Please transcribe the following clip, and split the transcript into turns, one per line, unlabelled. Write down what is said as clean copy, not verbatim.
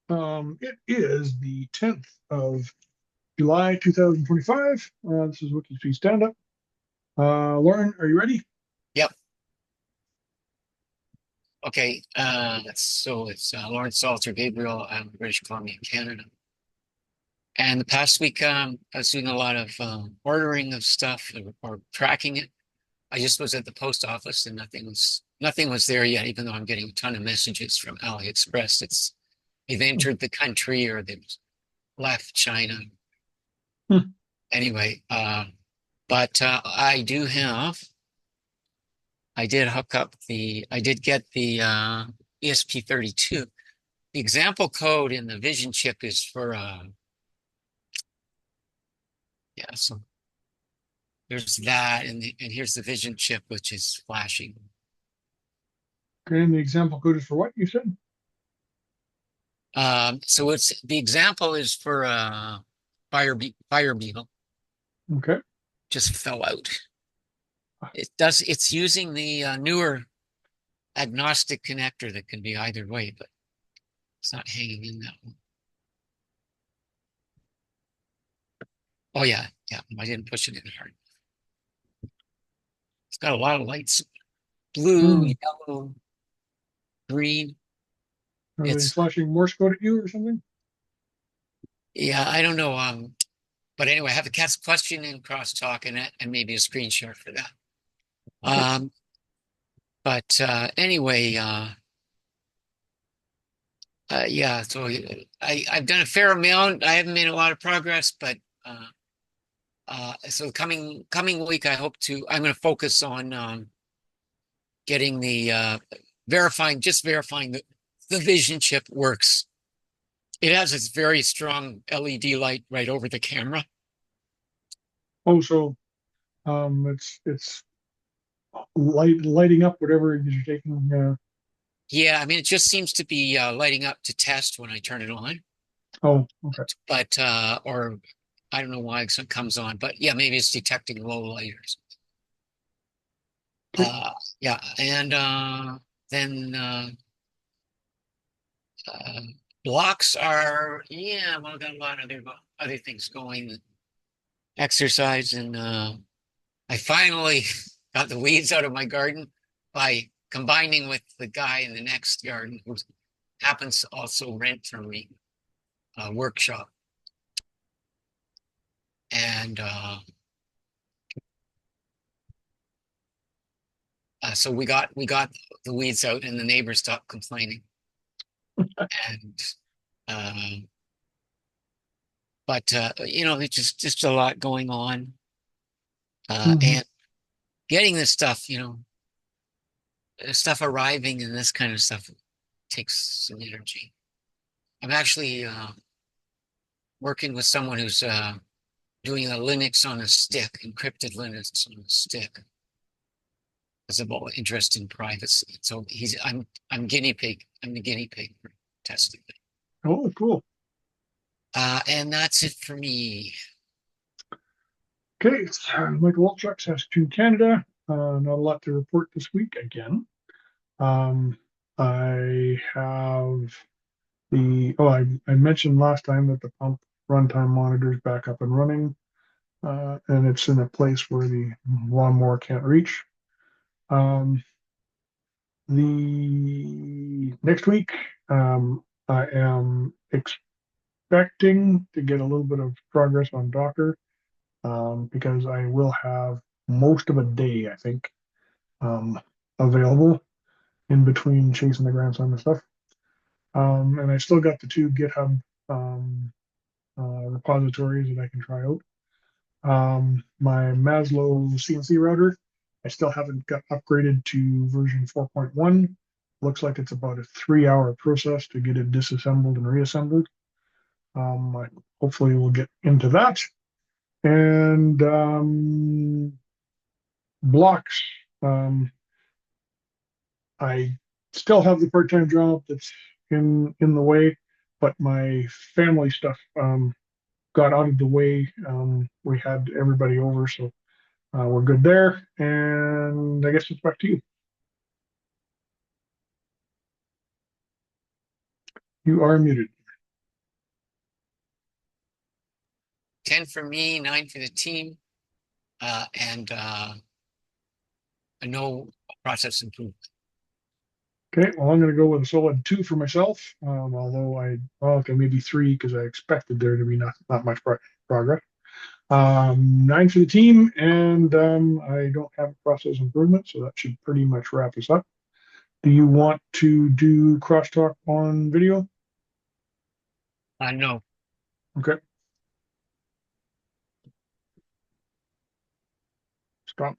It is the 10th of July, 2025. This is WIKISPEED Standup. Lauren, are you ready?
Yep. Okay. It's Lawrence Salter Gabriel, British Columbia, Canada. And the past week, I was doing a lot of ordering of stuff or tracking it. I just was at the post office and nothing was there yet, even though I'm getting a ton of messages from AliExpress. They've entered the country or they've left China.
Hmm.
Anyway, but I did get the ESP32. The example code in the vision chip is for yeah, so there's that and here's the vision chip which is flashing.
Okay, and the example code is for what you said?
So it's the example is for fire beetle
Okay.
just fell out. It's using the newer agnostic connector that can be either way, but it's not hanging in that one. Oh yeah, I didn't push it in hard. It's got a lot of lights, blue,
Hmm.
yellow, green.
Are they
It's
flashing Morse code at you or something?
Yeah, I don't know. But anyway, I have a cat's question and crosstalk in it, and maybe a screen share for that.
Okay.
Um, but anyway, yeah. So I've done a fair amount. I haven't made a lot of progress, but so coming week, I'm going to focus on getting the verifying the vision chip works. It has this very strong LED light right over the camera.
Oh, so it's lighting up whatever it is you're taking.
Yeah, I mean, it just seems to be lighting up to test when I turn it on.
Oh, okay.
But or I don't know why it comes on, but yeah, maybe it's detecting low lighters.
Okay.
Uh, yeah, and then uh, blocks are well, I've got a lot of other things going, exercise, and I finally got the weeds out of my garden by combining with the guy in the next garden who happens to also rent from me a workshop, and so we got the weeds out, and the neighbors stopped complaining. And uh, but there's just a lot going on,
Hmm.
and getting this stuff, stuff arriving and this kind of stuff takes some energy. I'm actually working with someone who's doing a Linux on a stick, encrypted Linux on a stick, because of all interest in privacy. So I'm guinea pig. I'm the guinea pig for testing it.
Oh, cool.
And that's it for me.
Okay, it's Michael Walchuk, Saskatoon, Canada. Not a lot to report this week again. Um, I have I mentioned last time that the pump runtime monitor is back up and running, and it's in a place where the lawnmower can't reach. Um, the next week, I am expecting to get a little bit of progress on Docker, because I will have most of a day, I think, um, available in between chasing the grandson and stuff. And I still got the two GitHub um, repositories that I can try out. My Maslow CNC router, I still haven't got upgraded to version 4.1. Looks like it's about a 3 hour process to get it disassembled and reassembled. I hopefully we'll get into that. And blocks. Um, I still have the part-time job that's in the way, but my family stuff got out of the way. We had everybody over, so we're good there. And I guess it's back to you. You are muted.
10 for me, 9 for the team, and no process improvement.
Okay, well, I'm going to go with a solid 2 for myself. Although well, okay, maybe 3 because I expected there to be not much progress. 9 for the team, and I don't have a process improvement, so that should pretty much wrap us up. Do you want to do crosstalk on video?
No.
Okay, stop.